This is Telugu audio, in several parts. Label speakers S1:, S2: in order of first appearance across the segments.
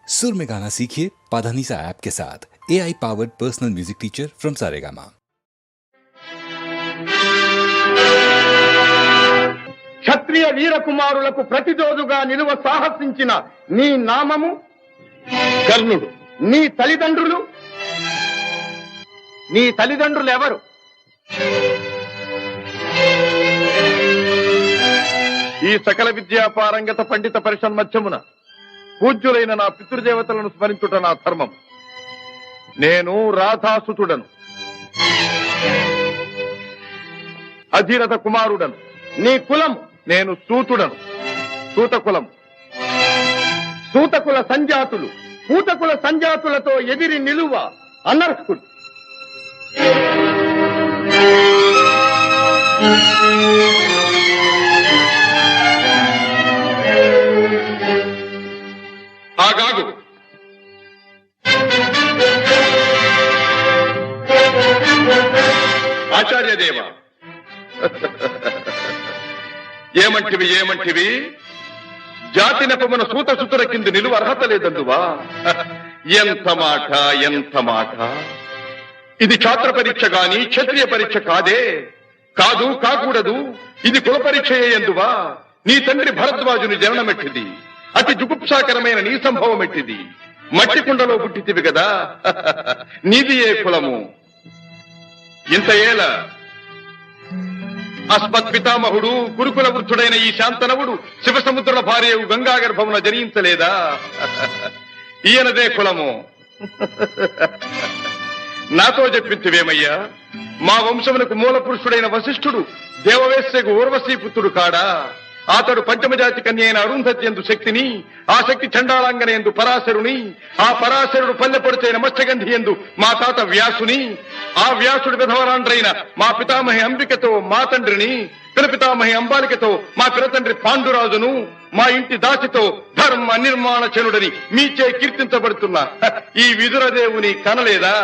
S1: सुर में गाना सीखिए पाधानीसा ऐप के साथ। AI powered personal music teacher from Saregama.
S2: క్షత్రియ వీర కుమారులకు ప్రతిరోజుగా నిలువ సాహసించిన నీ నామము కర్ణుడు. నీ తల్లిదండ్రులు ఎవరు? ఈ సకల విద్యా పారంగత పండిత పరిషన్మధ్యమున పూజ్యులైన నా పితృదేవతలను స్మరించుట నా ధర్మం. నేను రాధాసుతుడను, అధీరథ కుమారుడను. నీ కులము? నేను సూతుడను, సూతకులం. సూతకుల సంజాతులు పూతకుల సంజాతులతో ఎదిరి నిలువ అనర్హుడు. ఆగాగు. ఆచార్యదేవ, ఏమంటివి? జాతి నెపమున సూతసుతుల కింద నిలువ అర్హత లేదందువా? ఎంత మాట! ఇది ఛాత్ర పరీక్ష గాని క్షత్రియ పరీక్ష కాదే. కాకూడదు. ఇది కుల పరీక్ష ఎందువా? నీ తండ్రి భరద్వాజుని జననమెట్టిది. అతి జుగుప్సాకరమైన నీ సంభవం ఎట్టిది. మట్టి కుండలో పుట్టితివి కదా. నీది ఏ కులము? ఇంత ఏల అస్మత్ పితామహుడు గురుకుల వృద్ధుడైన ఈ శాంతనవుడు శివసముద్రుల భార్యవు గంగా గర్భమున జనించలేదా? ఈయనదే కులము. నాతో చెప్పించువేమయ్యా? మా వంశమునకు మూల పురుషుడైన వశిష్ఠుడు దేవవేశ్యకు ఊర్వశీపుత్రుడు కాడా? అతడు పంచమజాతి కన్య అయిన అరుంధతి ఎందు శక్తిని, ఆ శక్తి చండాళంగన ఎందు పరాశరుని, ఆ పరాశరుడు పల్లెపొడిచైన మత్స్యగంధి ఎందు మా తాత వ్యాసుని, ఆ వ్యాసుడు విధవరాండ్రైన మా పితామహి అంబికతో మా తండ్రిని, పితామహి అంబాలికతో మా పిరతండ్రి పాండురాజును, మా ఇంటి దాసితో ధర్మ నిర్మాణ చనుడని మీచే కీర్తించబడుతున్న ఈ విదురదేవుని కనలేదా?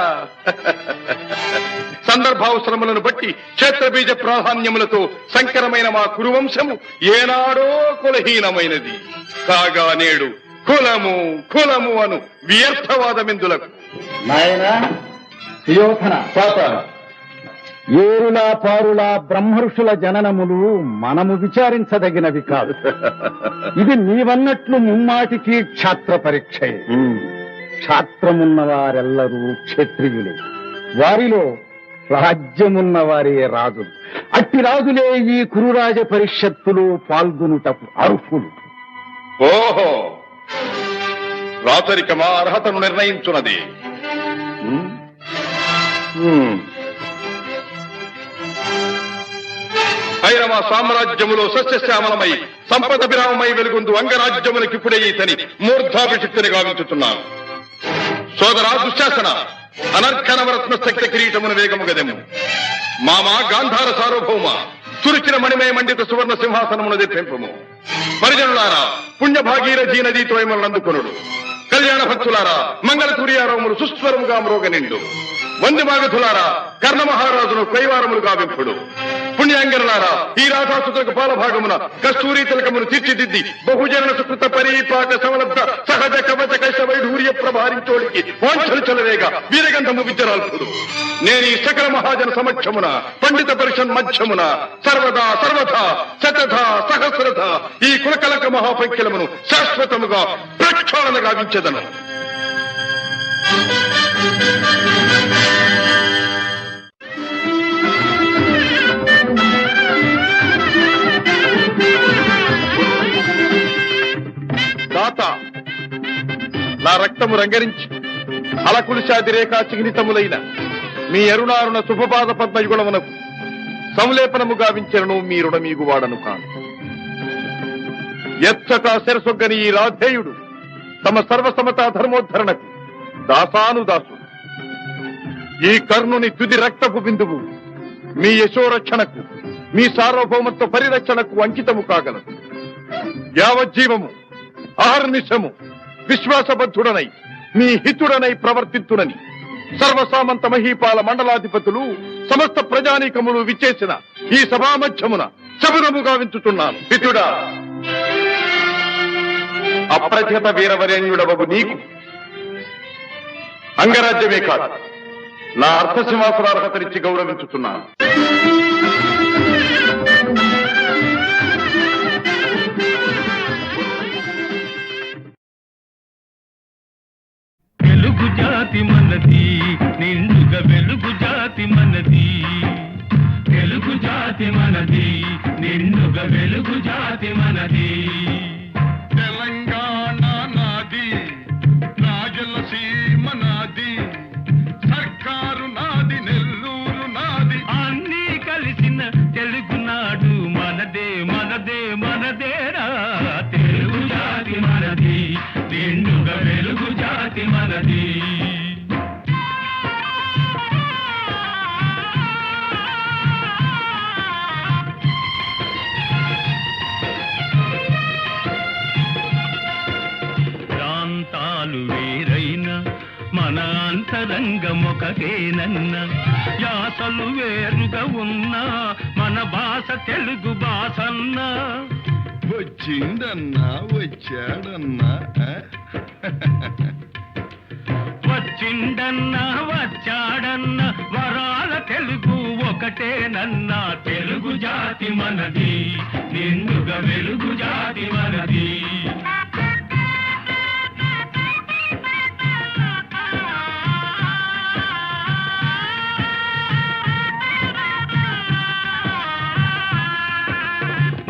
S2: సందర్భావసరములను బట్టి క్షేత్రబీజ ప్రాధాన్యములతో సంకరమైన మా కురువంశము ఏనాడో కులహీనమైనది. కాగా నేడు కులము అను వ్యర్థవాదమెందులకు.
S3: నాయనా సుయోధన, ఏరులా పారులా బ్రహ్మర్షుల జననములు మనము విచారించదగినవి కాదు. ఇది నీవన్నట్లు ముమ్మాటికి క్షాత్ర పరీక్షే. క్షాత్రమున్న వారెల్లరూ క్షత్రియులే. వారిలో రాజ్యమున్న వారే రాజులు. అట్టి రాజులే ఈ కురురాజ పరిషత్తులు పాల్గొనుటకు అర్హులు.
S2: ఓహో, రాచరికమా అర్హతను నిర్ణయించున్నది. ఐరవ సామ్రాజ్యములో సస్యశ్యామలమై సంపద విరామమై వెలుగుందు అంగరాజ్యములకిప్పుడే ఈతని మూర్ధాభిషిక్తుని గావించుతున్నాను. సోదరా దుశ్శాసన, అనర్ఘనవరత్న శక్తి కిరీటమును వేగము గదెము. మామా గాంధార సార్వభౌమ, చురిచిన మణిమయ మండిత సువర్ణ సింహాసనమును తెప్పింపము. పరిజనులారా, పుణ్యభాగీరథీ నదీతో అందుకొనుడు. కళ్యాణ భక్తులారా, మంగళ సూర్యారవములు సుస్వరముగా మ్రోగనిండు. వంది మాగధులారా, కర్ణ మహారాజును కైవారములు గావింపుడు. పుణ్యాంగరులారా, ఈ రాధాసుతులకు పాలభాగమున కస్తూరి తిలకమును తీర్చిదిద్ది బహుజన సుకృత పరీపాక సమలబ్ధ సహజ కవచ కైశ వైఢూర్య ప్రభారించోడికి వాంఛలు చలవేగా వీరగంధము విద్యరాల్పుడు. నేను ఈ సకల మహాజన సమక్షమున పండిత పరిషన్ మధ్యమున సర్వదా శతథ సహస్రథ ఈ కులకలక మహాపంఖ్యలమును శాశ్వతముగా ప్రక్షాళన గావించెదను. నా రక్తము రంగరించి అలకులిశాది రేఖా చిహ్నితములైన మీ అరుణారుణ శుభపాద పద్మయుగుణమునకు సంలేపనము గావించను మీ రుణమీగు వాడను కాను. ఎచ్చట శిరసొగ్గని ఈ రాధేయుడు తమ సర్వసమతా ధర్మోద్ధరణకు దాసానుదాసు. ఈ కర్ణుని తుది రక్తపు బిందువు మీ యశోరక్షణకు, మీ సార్వభౌమత్వ పరిరక్షణకు అంకితము కాగలదు. యావజ్జీవము అహర్నిశము విశ్వాసబద్ధుడనై మీ హితుడనై ప్రవర్తింతునని సర్వసామంత మహీపాల మండలాధిపతులు సమస్త ప్రజానీకములు విచ్చేసిన ఈ సభామధ్యమున శబరము గావించుతున్నాను. హితుడా, అప్రతిహత వీరవరేణ్యుడవగు నీకు అంగరాజ్యమే కాదు, నా అర్థసింహాసనార్హతనిచ్చి గౌరవించుతున్నాను.
S4: వెలుగు జాతి మనది, నిండుగా వెలుగు జాతి మనది. వెలుగు జాతి మనది, నిండుగా వెలుగు జాతి మనది.
S2: తెలంగాణ నాది, రాయలసీమ నాది, సర్కారు నాది, నెల్లూరు నాది,
S4: అన్నీ కలిసిన తెలుగునాడు మనదే మనదే మనదేరా. తెలుగు జాతి మనది, నిండుగా వెలుగు జాతి మనది. ప్రాంతాలు వేరైనా మన అంతరంగమొకటేనన్న, యాసలు వేరుగా ఉన్నా మన భాష తెలుగు భాషన్నా.
S2: వచ్చిందన్నా వచ్చాడన్నా,
S4: వచ్చిండన్నా వచ్చాడన్నా వరాల తెలుగు ఒకటేనన్నా. తెలుగు జాతి మనది, నిండుగా వెలుగు జాతి మనది.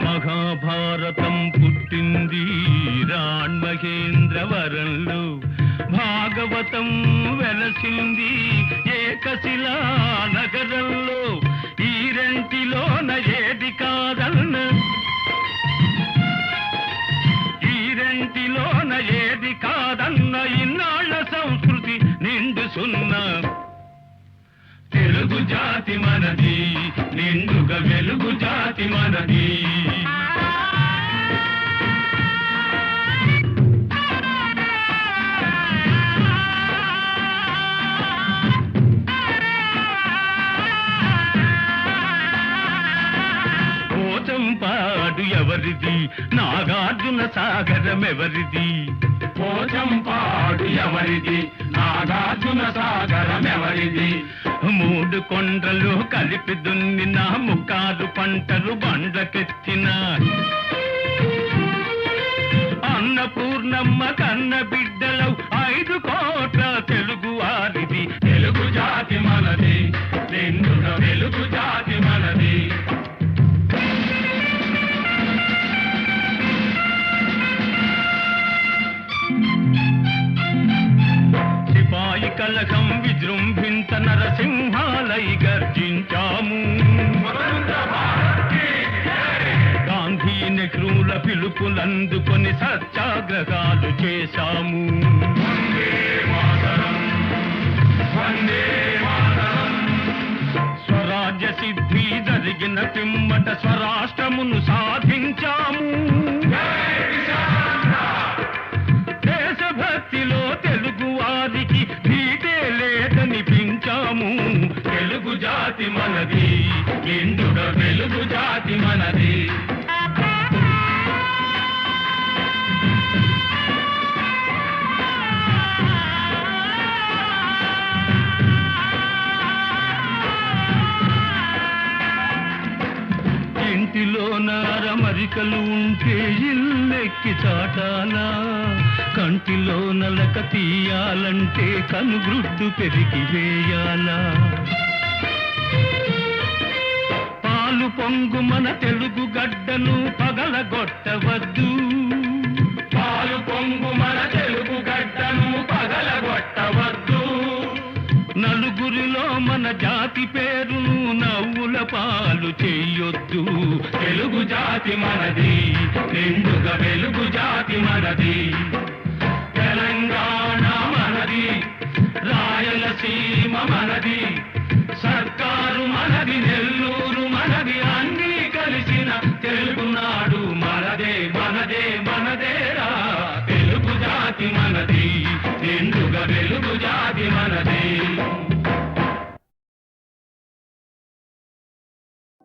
S4: మహాభారతం పుట్టింది రాణ్మహేంద్రవరంలో, భాగవతం వెలసింది ఏకశిలా నగరంలో. ఈ రెంటిలోన ఏది కాదన్న, ఈ రెంటిలోన ఏది కాదన్న, ఇన్నాళ్ళ సంస్కృతి నిండు సున్నా. తెలుగు జాతి మనది, నిండుగా వెలుగు జాతి మనది. పోచంపాడు ఎవరిది, నాగార్జున సాగరం ఎవరిది. పోచంపాడు ఎవరిది, నాగార్జున సాగరం ఎవరిది. మూడు కొండలు కలిపి దున్నిన, ముక్కారు పంటలు బండ్లకెత్తిన, అన్నపూర్ణమ్మ కన్న బిడ్డలవు 5 కోట్ల తెలుగు వారిది. తెలుగు జాతి మనది, నిండుగా వెలుగు జాతి మనది. సిపాయి కలకం విజృంభించ నరసింహాలై గర్జించాము. గాంధీ నెహ్రూల పిలుపులందుకొని సత్యాగ్రహాలు చేశాము. స్వరాజ్య సిద్ధి జరిగిన పిమ్మట స్వరాష్ట్రమును సాధించాము. దేశభక్తిలో తెలుగు వారికి భీతే లేదనిపించాము. తెలుగు జాతి మనది, నిండుగా వెలుగు జాతి మనది. ఇంటిలో నారమరికలు ఉంటే ఇల్లెక్కి చాటాలా, కంటిలో నలక తీయాలంటే కనుగ్రుడ్డు పెరిగి వేయాలా. పాలు పొంగు మన తెలుగు గడ్డను పగలగొట్టవద్దు, పాలు పొంగు మన తెలుగు గడ్డను పగలగొట్టవద్దు. నలుగురిలో మన జాతి పేరును నవ్వుల పాలు చెయ్యొద్దు. తెలుగు జాతి మనది, నిండుగా వెలుగు జాతి మనది. తెలంగాణ మనది, రాయలసీమ మనది, సర్కారు మనది, నెల్లూరు మనది, అన్నీ కలిసిన తెలుగునాడు మనదే మనదే మనదేరా. తెలుగు జాతి మనది, నిండుగా వెలుగు జాతి మనది.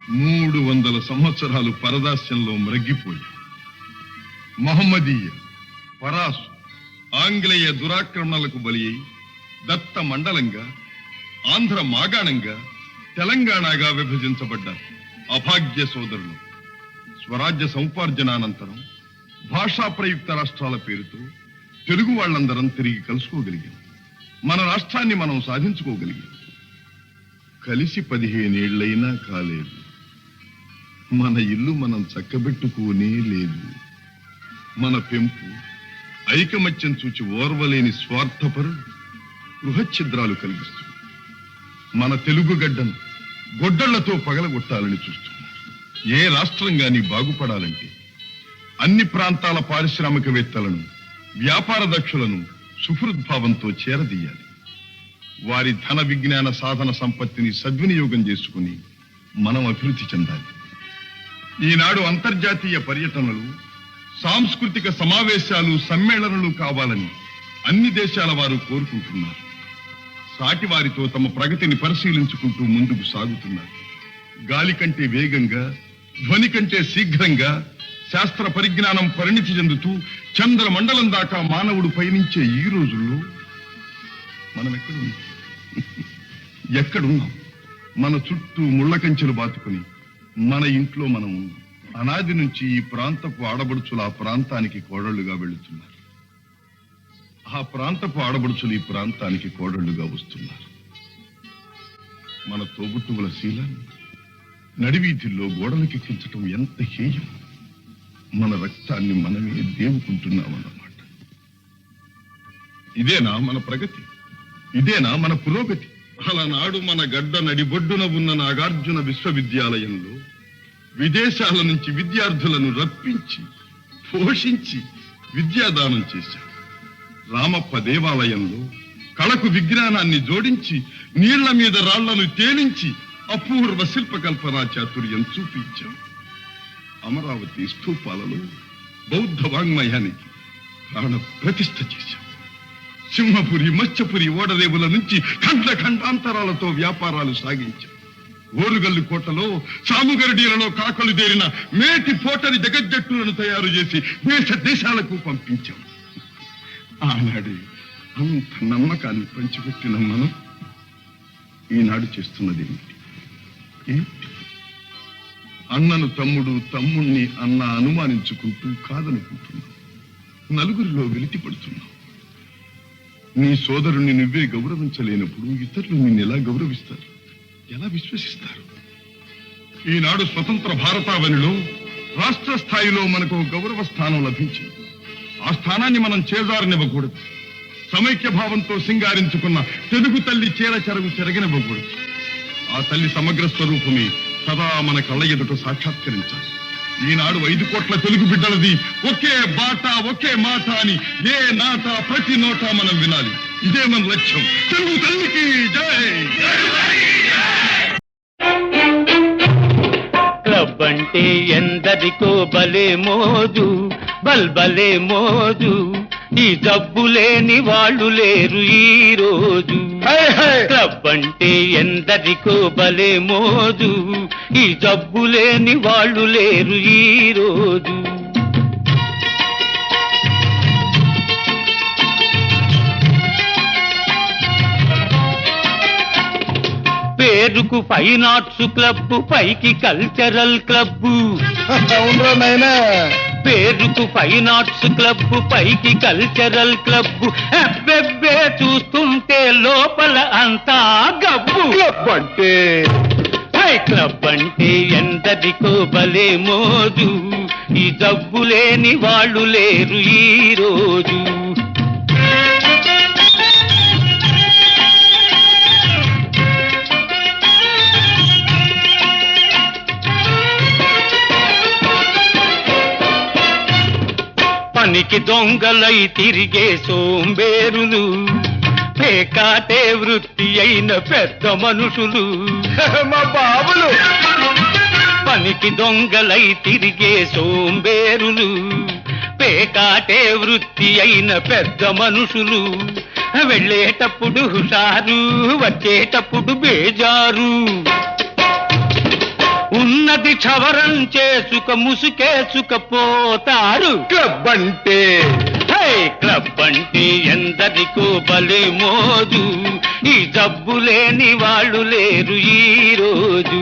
S5: 300 సంవత్సరాలు పరదాస్యంలో మ్రగ్గిపోయి మహమ్మదీయ
S2: పరాసు ఆంగ్లేయ దురాక్రమణలకు బలి అయి దత్త మండలంగా, ఆంధ్ర మాగాణంగా, తెలంగాణగా విభజించబడ్డ అభాగ్య సోదరులు స్వరాజ్య సముపార్జనానంతరం భాషా ప్రయుక్త రాష్ట్రాల పేరుతో తెలుగు వాళ్ళందరం తిరిగి కలుసుకోగలిగాం. మన రాష్ట్రాన్ని మనం సాధించుకోగలిగాం. కలిసి 15 ఏళ్లైనా కాలేదు. మన ఇల్లు మనం చక్కబెట్టుకోనే లేదు. మన పెంపు ఐకమత్యం చూచి ఓర్వలేని స్వార్థపరులు గృహఛిద్రాలు కలిగిస్తుంది. మన తెలుగు గడ్డను గొడ్డళ్లతో పగలగొట్టాలని చూస్తున్నారు. ఏ రాష్ట్రం గాని బాగుపడాలంటే అన్ని ప్రాంతాల పారిశ్రామికవేత్తలను, వ్యాపార దక్షులను సుహృద్భావంతో చేరదీయాలి. వారి ధన విజ్ఞాన సాధన సంపత్తిని సద్వినియోగం చేసుకుని మనం అభివృద్ధి చెందాలి. ఈనాడు అంతర్జాతీయ పర్యటనలు, సాంస్కృతిక సమావేశాలు, సమ్మేళనాలు కావాలని అన్ని దేశాల వారు కోరుకుంటున్నారు. సాటి వారితో తమ ప్రగతిని పరిశీలించుకుంటూ ముందుకు సాగుతున్నారు. గాలి కంటే వేగంగా, ధ్వని కంటే శీఘ్రంగా శాస్త్ర పరిజ్ఞానం పరిణితి చెందుతూ చంద్రమండలం దాకా మానవుడు పయనించే ఈ రోజుల్లో మనం ఎక్కడున్నాం? మన చుట్టూ ముళ్ళ కంచెలు బాతుకుని మన ఇంట్లో మనం ఉన్నాం. అనాది నుంచి ఈ ప్రాంతపు ఆడబడుచులు ఆ ప్రాంతానికి కోడళ్లుగా వెళుతున్నారు. ఆ ప్రాంతపు ఆడబడుచులు ఈ ప్రాంతానికి కోడళ్లుగా వస్తున్నారు. మన తోబుట్టువుల శీలాన్ని నడివీధుల్లో గోడలకెక్కించటం ఎంత హేయం! మన రక్తాన్ని మనమే దేవుకుంటున్నామన్నమాట. ఇదేనా మన ప్రగతి? ఇదేనా మన పురోగతి? అలనాడు మన గడ్డ నడిబొడ్డున ఉన్న నాగార్జున విశ్వవిద్యాలయంలో విదేశాల నుంచి విద్యార్థులను రప్పించి, పోషించి విద్యాదానం చేశాం. రామప్ప దేవాలయంలో కళకు విజ్ఞానాన్ని జోడించి నీళ్ల మీద రాళ్లను తేలించి అపూర్వ శిల్పకల్పనా చాతుర్యం చూపించాం. అమరావతి స్థూపాలలో బౌద్ధ వాంగ్మయానికి ప్రాణ ప్రతిష్ఠ చేశాం. సింహపురి, మత్స్యపురి ఓడరేవుల నుంచి ఖండ ఖండాంతరాలతో వ్యాపారాలు సాగించాం. ఓరుగల్లు కోటలో, సాముగరడీలలో కాకలు దేరిన మేటి పోటరి జగజ్జట్టులను తయారు చేసి దేశ దేశాలకు పంపించాం. ఆనాడు అంత నమ్మకాన్ని పంచిపెట్టిన మనం ఈనాడు చేస్తున్నది ఏమిటి? అన్నను తమ్ముడు, తమ్ముణ్ణి అన్న అనుమానించుకుంటూ కాదనుకుంటున్నాం. నలుగురిలో వెలితి పడుతున్నాం. నీ సోదరుణ్ణి నువ్వే గౌరవించలేనప్పుడు ఇతరులు నిన్ను ఎలా గౌరవిస్తారు? ఎలా విశ్వసిస్తారు? ఈనాడు స్వతంత్ర భారతావనిలో రాష్ట్ర స్థాయిలో మనకు గౌరవ స్థానం లభించింది. ఆ స్థానాన్ని మనం చేజారనివ్వకూడదు. సమైక్య భావంతో సింగారించుకున్న తెలుగు తల్లి చీర చెరగు చెరగనివ్వకూడదు. ఆ తల్లి సమగ్ర స్వరూపమే సదా మన కళ్ళ ఎదుట సాక్షాత్కరించాలి. ఈనాడు 5 కోట్ల తెలుగు బిడ్డలది ఒకే బాట, ఒకే మాట అని ఏ నాట, ప్రతి నోట మనం వినాలి. ఇదే మన లక్ష్యం. తెలుగు తల్లికి జై!
S4: క్లబ్ అంటే ఎందరికో భలే మోజు, బల్బలే మోజు. ఈ జబ్బు లేని వాళ్ళు లేరు ఈ రోజు. క్లబ్ అంటే ఎందరికో భలే మోజు, ఈ జబ్బు లేని వాళ్ళు లేరు ఈ రోజు. పేరుకు ఫైన్ ఆర్ట్స్ క్లబ్, పైకి కల్చరల్ క్లబ్. పేరుకు ఫైన్ ఆర్ట్స్ క్లబ్, పైకి కల్చరల్ క్లబ్. అబ్బెబ్బే చూస్తుంటే లోపల అంతా గబ్బు. క్లబ్ అంటే క్లబ్ అంటే ఎందరికో భలే మోజు, ఈ జబ్బు లేని వాళ్ళు లేరు ఈ రోజు. పనికి దొంగలై తిరిగే సోంబేరులు, పేకాటే వృత్తి అయిన పెద్ద మనుషులు, మా బాబులు. పనికి దొంగలై తిరిగే సోంబేరులు, పేకాటే వృత్తి అయిన పెద్ద మనుషులు. వెళ్ళేటప్పుడు హుషారు, వచ్చేటప్పుడు బేజారు. ఉన్నది క్షవరం చేసుక ముసుకేసుకపోతారు. క్లబ్ అంటే హై క్లబ్ అంటే ఎందరికో భలే మోజు, ఈ జబ్బు లేని వాళ్ళు లేరు ఈ రోజు.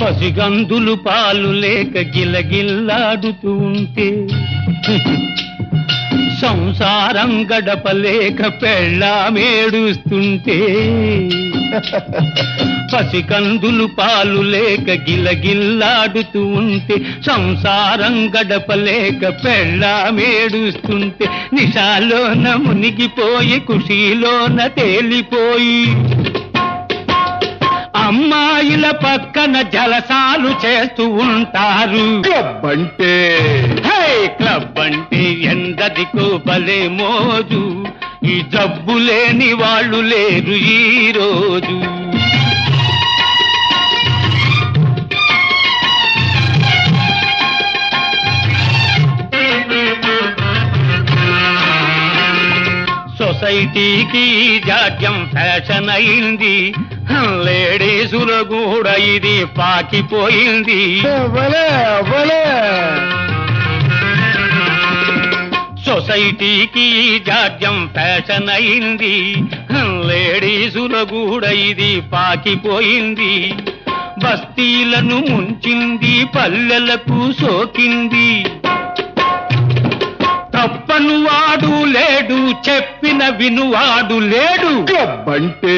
S4: పసిగందులు పాలు లేక గిలగిల్లాడుతూ ఉంటే, సంసారం గడపలేక పెళ్ళామేడుస్తుంటే, పసికందులు పాలు లేక గిలగిల్లాడుతూ ఉంటే, సంసారం గడపలేక పెళ్ళామేడుస్తుంటే, నిశాలోన మునిగిపోయి ఖుషీలోన తేలిపోయి, అమ్మాయిల పక్కన జలసాలు చేస్తూ ఉంటారు.
S3: క్లబ్ అంటే
S4: క్లబ్ అంటే ఎందరికో భలే మోజు, ఈ జబ్బు లేని వాళ్ళు లేరు ఈ రోజు. సొసైటీకి జాడ్యం ఫ్యాషన్ అయింది, లేడీసులో కూడా ఇది పాకిపోయింది. సొసైటీకి జాడ్యం ఫ్యాషన్ అయింది, లేడీసులో కూడా ఇది పాకిపోయింది. బస్తీలను ముంచింది, పల్లెలకు సోకింది. తప్పను వాడు లేడు, చెప్పిన వినువాడు లేడు.
S3: క్లబ్ అంటే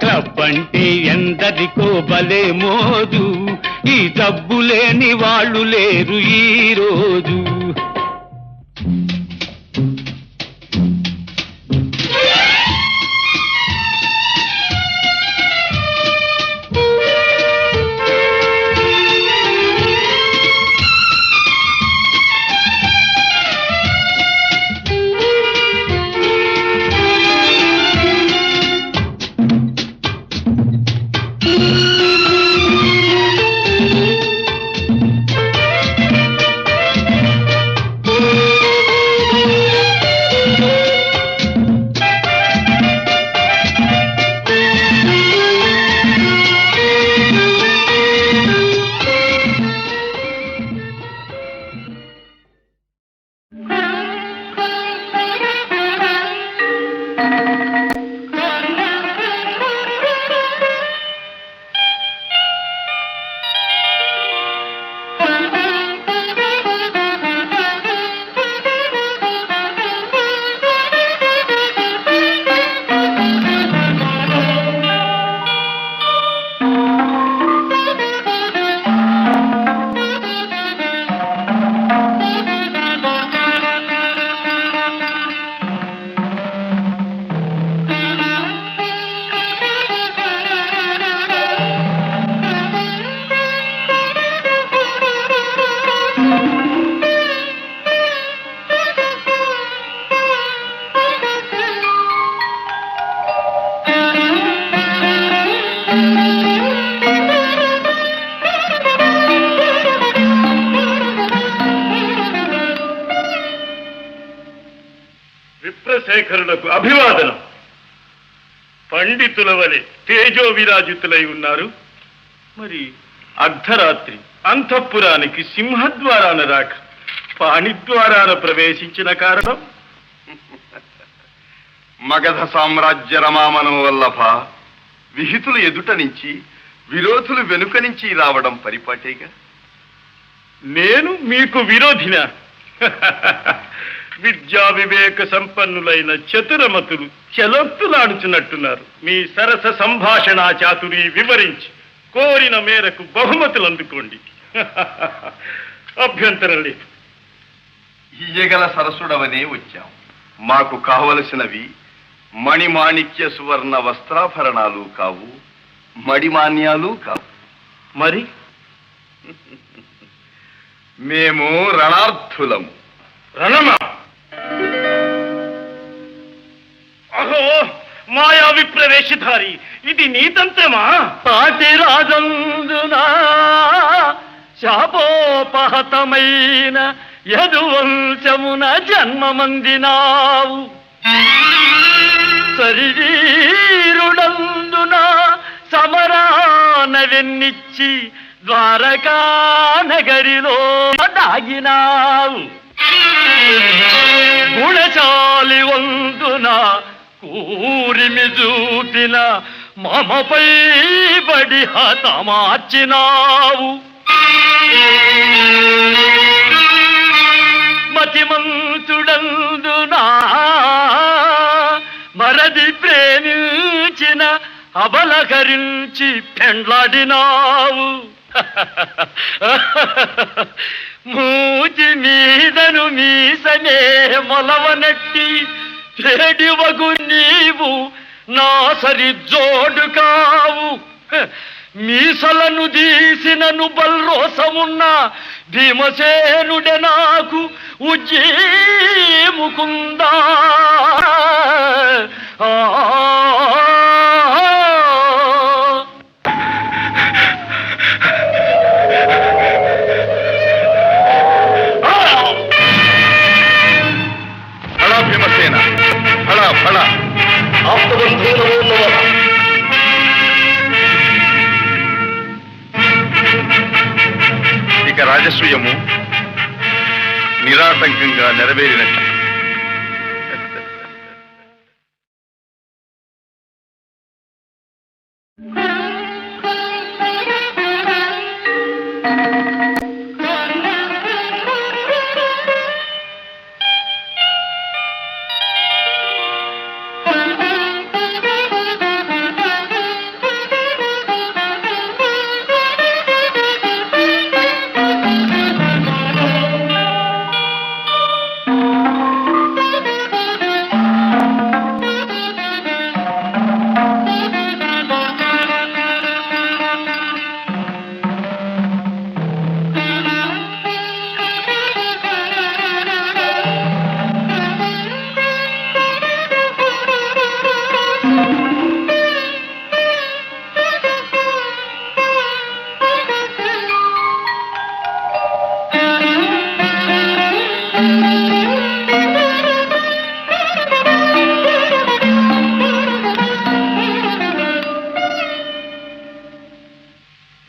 S4: క్లబ్ అంటే ఎందరికో భలే మోజు, ఈ జబ్బు లేని వాళ్ళు లేరు ఈ రోజు.
S5: విప్రశేఖరులకు అభివాదనం. పండితుల వలె తేజో విరాజితులై ఉన్నారు. మరి అర్ధరాత్రి అంతఃపురానికి సింహద్వారాన రాక పాణిద్వారాన ప్రవేశించిన కారణం?
S2: మగధ సామ్రాజ్య రమామనం వల్లభ, విహితులు ఎదుట నుంచి విరోధులు వెనుక నుంచి రావడం పరిపాటేగా.
S5: నేను మీకు విరోధినా? విద్యా వివేక సంపన్నులైన చతురమతులు చెలొత్తులాడుచున్నట్టున్నారు. మీ సరస సంభాషణ చాతురి వివరించి కోరిన మేరకు బహుమతులు అందుకోండి. అభ్యంతరం లేదు.
S2: ఇయ్యగల సరసుడవనే వచ్చాం. మాకు కావలసినవి మణిమాణిక్య సువర్ణ వస్త్రాభరణాలు కావు, మడిమాన్యాలు కావు.
S5: మరి
S2: మేము రణార్థులము.
S5: రణమా? అహో మాయా విప్రవేశధారి, ఇది నీ తంత్రమా? పాటి రాజందునా శాపోపహతమైన యదువంశమున జన్మమందినావు. శరీరుడందున సమరాన వెన్నిచ్చి ద్వారకా నగరిలో దాగినావు. గుణచాలి వందున కూరిమి చూపిన మమపై బడి హతమార్చినావు. మతిమంతుడందునా మరది ప్రేమించిన అబలకరించి పెండ్లాడినావు. మూతి మీదను మీసనే మొలవనట్టి చెడివగు నీవు నా సరి జోడు కావు. మీసలను దీసినను బల్రోసమున్న భీమసేనుడే నాకు ఉజ్జీముకుందా.
S2: ఫళ భీమసేన, ఫళ ఫళ. ఇక రాజసూయము నిరాటంకంగా నెరవేరినట్టు.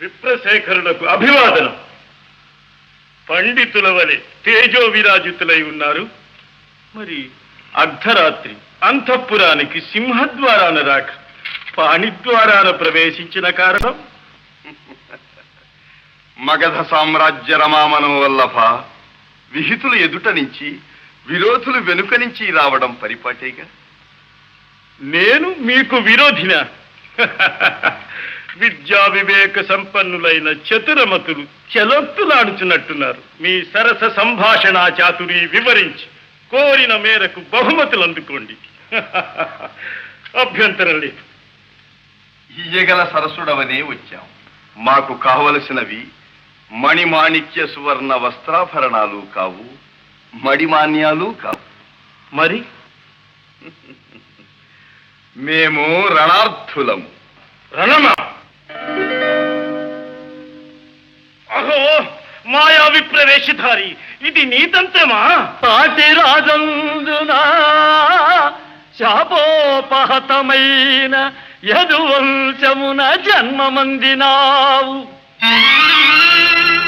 S2: విప్రశేఖరులకు అభివాదనం. పండితుల వలె తేజో విరాజితులై ఉన్నారు. మరి అర్ధరాత్రి అంతఃపురానికి సింహద్వారాన రాక పాణిద్వారాన ప్రవేశించిన కారణం? మగధ సామ్రాజ్య రమామనోవల్లభ, విహితులు ఎదుట నుంచి విరోధులు వెనుక నుంచి రావడం పరిపాటేగా.
S5: నేను మీకు విరోధిన? విద్యా వివేక సంపన్నులైన చతురమతులు చెలొత్తులాడుచున్నట్టున్నారు. మీ సరస సంభాషణ చాతురి వివరించి కోరిన మేరకు బహుమతులు అందుకోండి. అభ్యంతరం లేదు.
S2: ఇయ్యగల సరసుడవనే వచ్చాం. మాకు కావలసినవి మణిమాణిక్య సువర్ణ వస్త్రాభరణాలు కావు, మడిమాన్యాలు కావు.
S5: మరి
S2: మేము రణార్థులము.
S5: రణమా? అహో మాయా విప్రవేశధారి, ఇది నీతంత్రమా? పాటి రాజందున శాపోపహతమైన యదువంశమున జన్మమందినావు.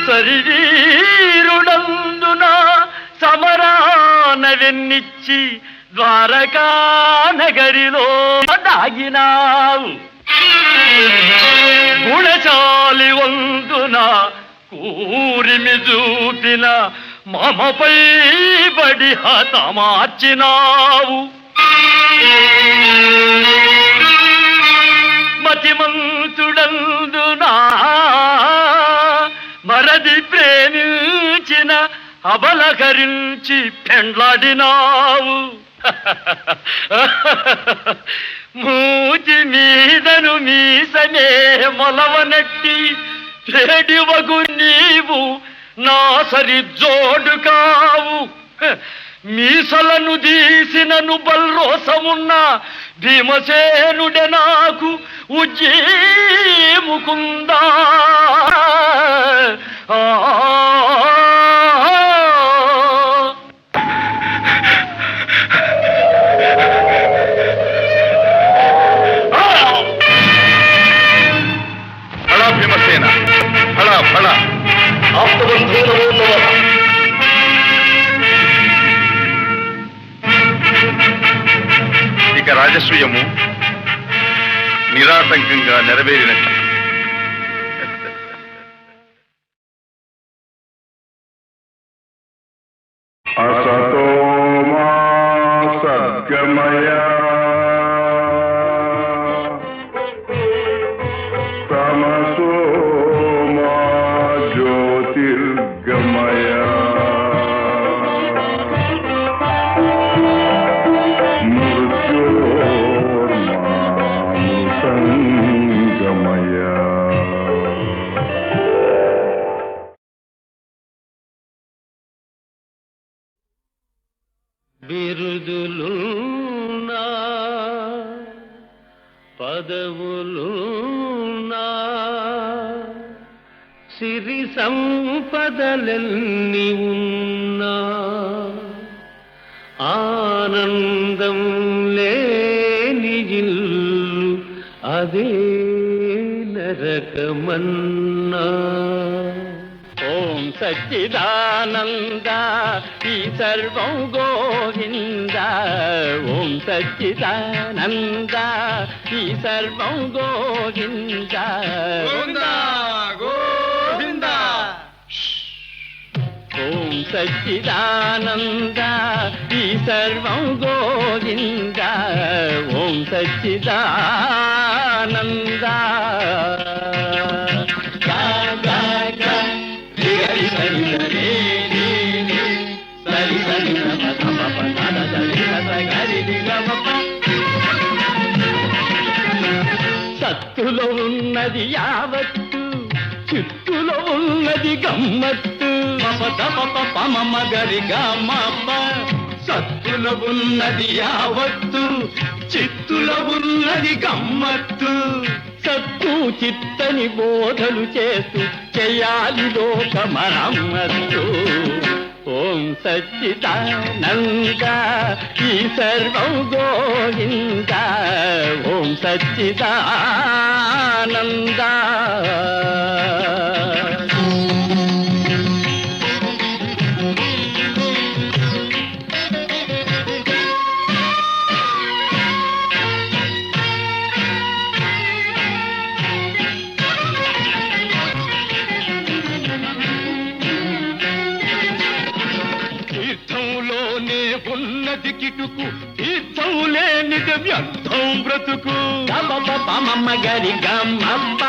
S5: శరీరుడందున సమరాన వెన్నిచ్చి ద్వారకా నగరిలో దాగినావు. గుణచాలి వందున కూరిమి చూపిన మమపై బడి హతమార్చినావు. మతిమంతుడందునా మరది ప్రేమించిన అబలకరించి పెండ్లాడినావు. మూతి మీదను మీసనే మొలవనట్టి చెడివగు నీవు నా సరి జోడు కావు. మీసలను దీసినను బల్రోసమున్న భీమసేనుడే నాకు ఉజ్జీముకుందా.
S2: అనసూయము నిరాటంకంగా నెరవేరినట్టు.
S3: असतो मा सद्गमय तमसो मा ज्योतिर्गमय मृत्योर्मा मृतङ्गमय.
S5: బిరుదులున్నా పదవులున్నా సిరి సంపదలెన్ని ఉన్నా ఆనందం లేని ఇల్లు అదే నరకమన్నా. ఓం సచ్చిదానంద ఈ సర్వం గోవింద. ఓం సచ్చిదానంద ఈ సర్వం గోవింద. గోవింద. ఓం సచ్చిదానంద ఈ సర్వం గోవింద. ఓం సచ్చిదానంద. సత్తులో ఉన్నది యావత్తు, చిత్తులో ఉన్నది గమ్మత్తు. పమ గరి గమ్మ. సత్తులో ఉన్నది యావత్తు, చిత్తులో ఉన్నది గమ్మత్తు. సత్తు చిత్తని బోధలు చేస్తూ చేయాలి లోక మరమ్మత్తు. ఓం సచ్చిదానంద ఈ సర్వం గోవింద. ఓం సచ్చిదానంద. ఉన్నది కిటుకు తీర్థం లేనిది వ్యర్థం బ్రతుకు. పమమ్మ గరి గమ్మమ్మ.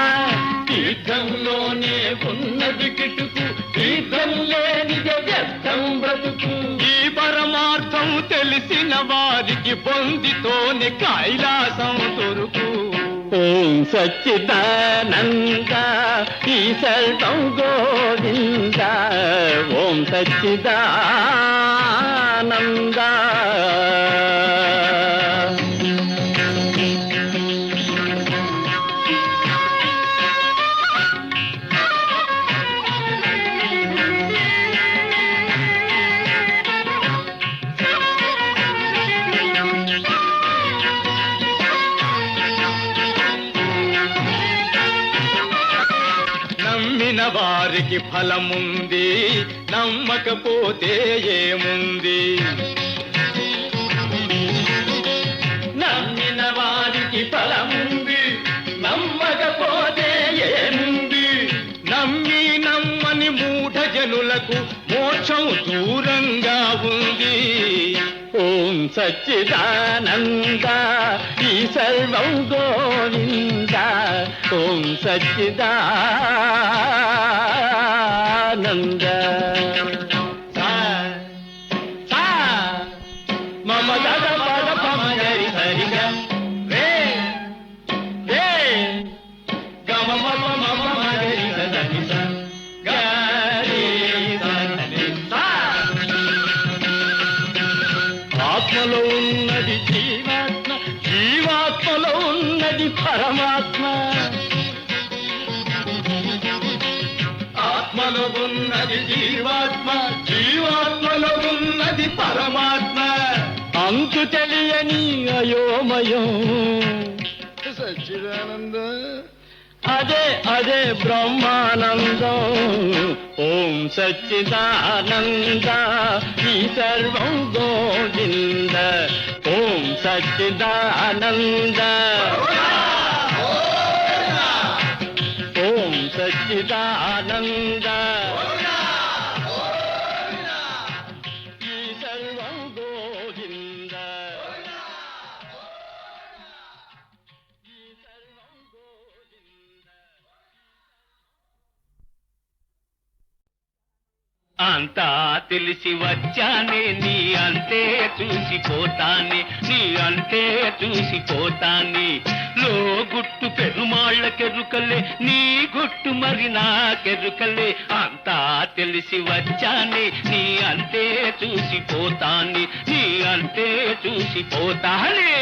S5: తీర్థంలోనే ఉన్నది కిటుకు తీర్థం లేనిది వ్యర్థం బ్రతుకు. ఈ పరమార్థం తెలిసిన వారికి పొందితోనే కైలాసం దొరుకు. ఓం సచ్చిదానంద ఈ సర్వం గోవింద. ఓం సచ్చిదానంద. నమ్మిన వారికి ఫలముంది, నమ్మకపోతే ఏముంది. నమ్మిన వారికి ఫలముంది, నమ్మకపోతే ఏముంది. నమ్మి నమ్మని మూఢ జనులకు మోక్షం దూరంగా ఉంది. ఓం సచ్చిదానంద ఈ సర్వం గోవింద. ఓం సచ్చిదానంద. మమ గద పద పమ గరి హరి రే రే గమ మమ మమ గరి సదని గరి సదని. ఆత్మలో ఉన్నది జీవాత్మ, జీవాత్మలో ఉన్నది పరమాత్మ. ఆత్మలో ఉన్నది జీవాత్మ, జీవాత్మలో ఉన్నది పరమాత్మ. అంతు తెలియని అయోమయం సచ్చిదానంద. అదే అదే బ్రహ్మానందం. ఓం సచ్చిదానంద ఈ సర్వం గోవింద. ఓం సచ్చిదానంద ఓం సచ్చిదానంద ఈ సర్వం గోవింద ఈ సర్వం గోవింద. అంతా తెలిసి వచ్చానే నీ అంతే చూసిపోతానే నీ అంతే చూసిపోతానే లో గుట్టు పెరుమాళ్ళకెరుకలే నీ గుట్టు మరి నాకెరుకలే అంతా తెలిసి వచ్చానే నీ అంతే చూసిపోతానే నీ అంతే చూసిపోతానే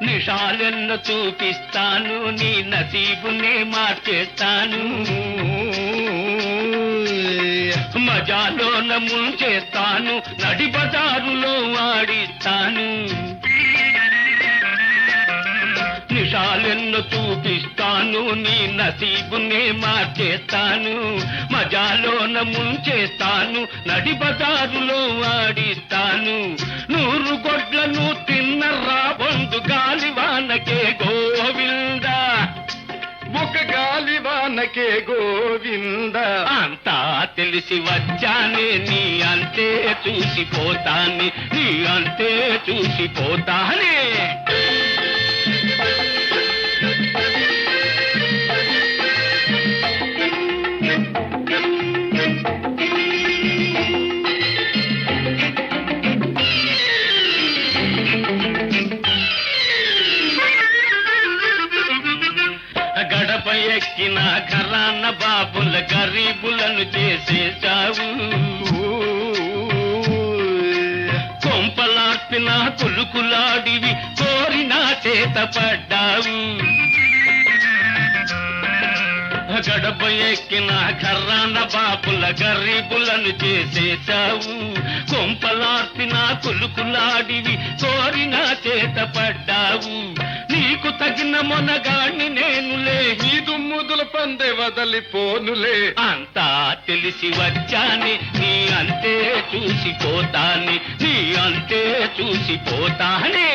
S5: నిషాలెన్న చూపిస్తాను నీ నసీబునే మార్చేస్తాను మజాలోన ముంచేస్తాను నడి బజారులో ఆడిస్తాను నిషాలెన్న చూపిస్తాను నీ నసీబునే మార్చేస్తాను మజాలోన ముంచేస్తాను నడి బజారులో ఆడిస్తాను 100 గొడ్లను తిన్న రాబందు గాలివానకే గోవింద
S2: ఒక గాలివానకే గోవింద
S5: అంతా తెలిసి వచ్చానే నీ అంతే చూసిపోతానే నీ అంతే చూసిపోతానే గడప ఎక్కిన ఖరాన బాబుల గరీబులను చేసేశావు కొంపలార్పిన కులుకులాడివి కోరిన చేత పడ్డావు గడప ఎక్కిన ఖర్రాన బాపుల గరీబులను చేసేశావు కొంపలార్పిన కులుకులాడివి కోరిన చేత పడ్డావు నీకు తగిన మొనగాణ్ణి నేనులే
S2: ఈ దుమ్ముదుల పందె వదలిపోనులే
S5: అంతా తెలిసి వచ్చాని నీ అంతే చూసిపోతాని నీ అంతే చూసిపోతానే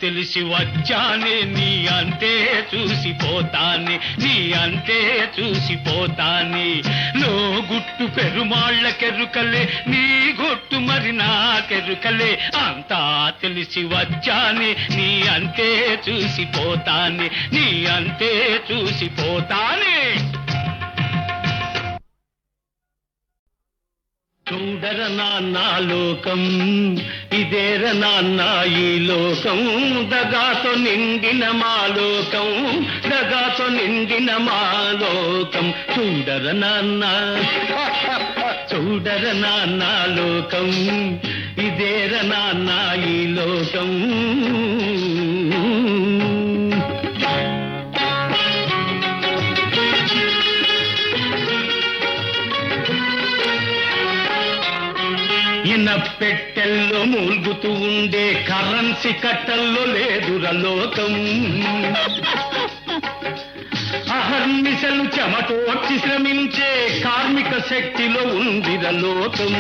S5: తెలిసి వచ్చానే నీ అంతే చూసిపోతానే నీ అంతే చూసిపోతానే లో గుట్టు పెరుమాళ్ళకెరుకలే నీ గుట్టు మరి నాకెరుకలే అంతా తెలిసి వచ్చానే నీ అంతే చూసిపోతానే నీ అంతే చూసిపోతానే చూడర నాన్న లోకం ఇదేర నాన్న ఈ లోకం దగాతో నిండిన మా లోకం దగాతో నిండిన మా లోకం చూడర నాన్న చూడర నాన్న లోకం ఇదేర నాన్న ఈ లోకం పెట్టెల్లో మూల్గుతూ ఉండే కరెన్సీ కట్టల్లో లేదురా లోకం అహర్నిశలు చెమటోడ్చి శ్రమించే కార్మిక శక్తిలో ఉందిరా లోకం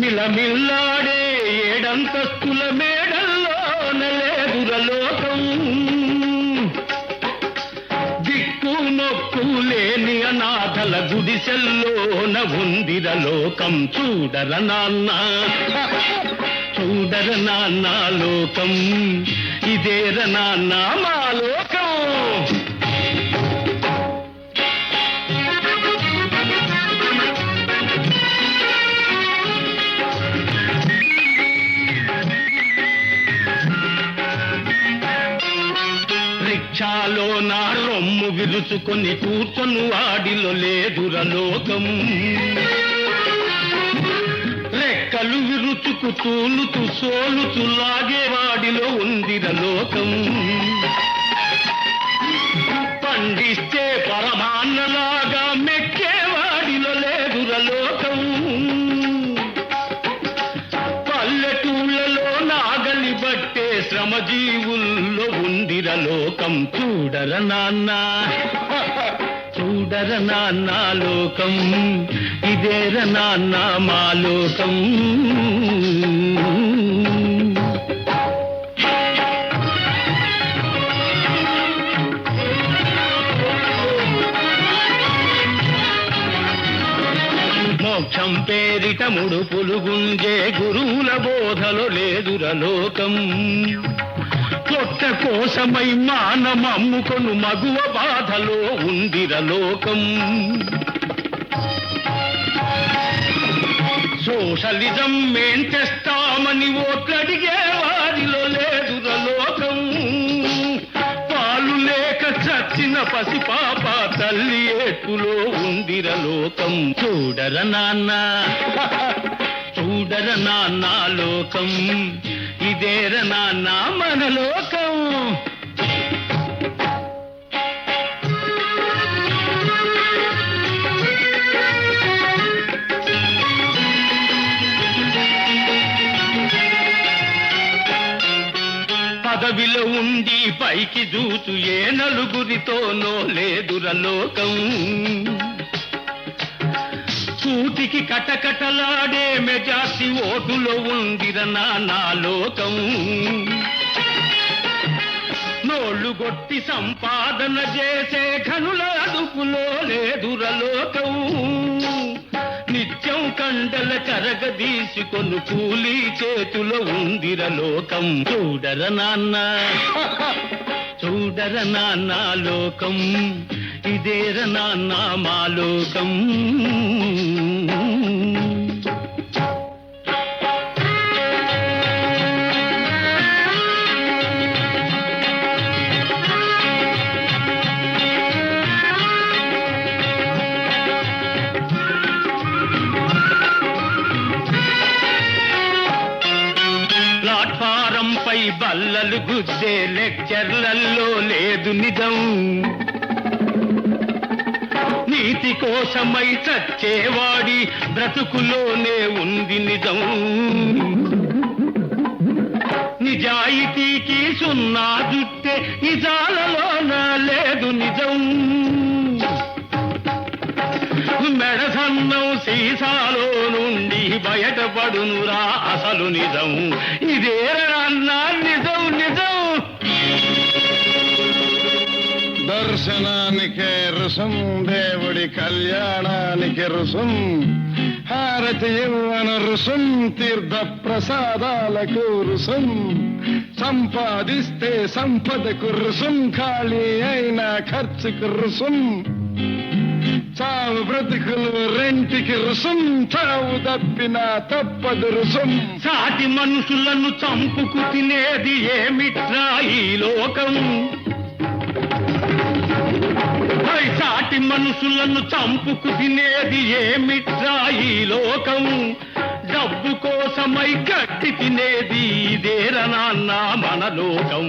S5: మిలమిల్లాడే ఏడంతస్తుల మేడల్లోన లేదురలోకం. దిక్కు నొక్కు లేని అనాథల గుడిసెల్లోన ఉందిరలోకం. చూడర నాన్న చూడర నాన్న లోకం, ఇదేర నాన్న మా లోకం. రిక్షాలో నా రొమ్ము విరుచుకొని కూర్చొని వాడిలో లేదురలోకం. రెక్కలు విరుచుకు తూలుతూ సోలుతూ లాగేవాడిలో ఉందిరలోకం. పండిస్తే పరమాన్నలాగా మెక్కేవాడిలో లేదురలోకం. పల్లెటూళ్ళలో నాగలి బట్టే శ్రమజీవుల్లో ఉందిరలోకం. చూడర నాన్న చూడర నాన్న లోకం, ఇదేర నాన్న మా లోకం. మోక్షం పేరిట ముడుపులు గుంజే గురువుల బోధలో లేదురలోకం. పొట్ట కోసమై మానమమ్ముకొను మగువ బాధలో ఉందిరలోకం. సోషలిజం మేం తెస్తామని ఓట్లడిగే వారిలో లేదురలోకం. పాలు లేక చచ్చిన పసిపాప తల్లి ఏటులో ఉందిరలోకం. చూడర నాన్న చూడర నాన్న లోకం, ఇదేర నాన్న మన లోకం. పదవిలో ఉండి పైకి చూచు ఏ నలుగురితోనో లేదురలోకం. కూటికి కటకటలాడే మెజార్టీ ఓటులో ఉందిర నా లోకం. నోళ్లు గొట్టి సంపాదన చేసే ఘనుల అదుపులో లేదురలోకం. నిత్యం కండల కరగదీసుకొను కూలీ చేతులో ఉందిరలోకం. చూడర నాన్న చూడర నాన్న లోకం, ఇదేర నాన్న మా లోకం. ప్లాట్ఫారంపై బల్లలు గుద్దే లెక్చర్లలో లేదు నిజం. నీతి కోసమై చచ్చేవాడి బ్రతుకులోనే ఉంది నిజం. నిజాయితీకి సున్నా జుట్టే నిజాలలోన లేదు నిజం. మెడసన్నం సీసాలో నుండి బయటపడునురా అసలు నిజం. ఇదేరన్నా నిజం నిజం.
S2: దర్శనానికే రుసం, దేవుడి కళ్యాణానికి రుసం, హారతి ఇవ్వన రుసం, తీర్థ ప్రసాదాలకు రుసం, సంపాదిస్తే సంపదకు రుసం, ఖాళీ అయిన ఖర్చుకు రుసం, చావు బ్రతుకులు రెంటికి రుసం, చావు తప్పిన తప్పదు రుసం.
S5: సాటి మనుషులను చంపుకు తినేది ఏమిట్రా ఈ లోకం. సాటి మనుషులను చంపుకు తినేది ఏమిట్రా ఈ లోకం. డబ్బు కోసమై గట్టి తినేది ఇదేర నాన్న మన లోకం.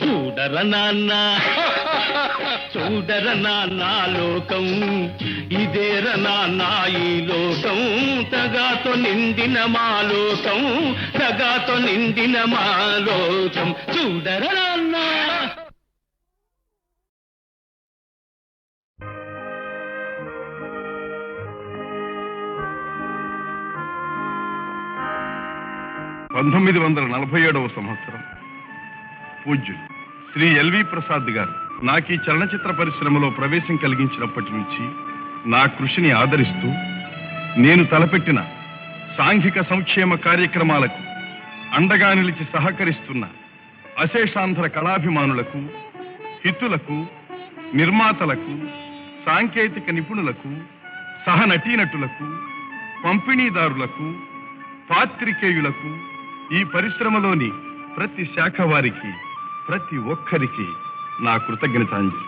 S5: చూడర నాన్న చూడర నాన్న లోకం, ఇదేర నాన్న ఈ లోకం. తగాతో నిండిన మా లోకం, తగాతో నిండిన మా లోకం. చూడర నాన్న.
S3: 1947వ సంవత్సరం పూజ్యులు శ్రీ ఎల్వి ప్రసాద్ గారు నాకు ఈ చలనచిత్ర పరిశ్రమలో ప్రవేశం కలిగించినప్పటి నుంచి నా కృషిని ఆదరిస్తూ నేను తలపెట్టిన సాంఘిక సంక్షేమ కార్యక్రమాలకు అండగా నిలిచి సహకరిస్తున్న అశేషాంధ్ర కళాభిమానులకు, హితులకు, నిర్మాతలకు, సాంకేతిక నిపుణులకు, సహనటీనటులకు, పంపిణీదారులకు, పాత్రికేయులకు, ఈ పరిశ్రమలోని ప్రతి శాఖ వారికి, ప్రతి ఒక్కరికి నా కృతజ్ఞతాంజలి.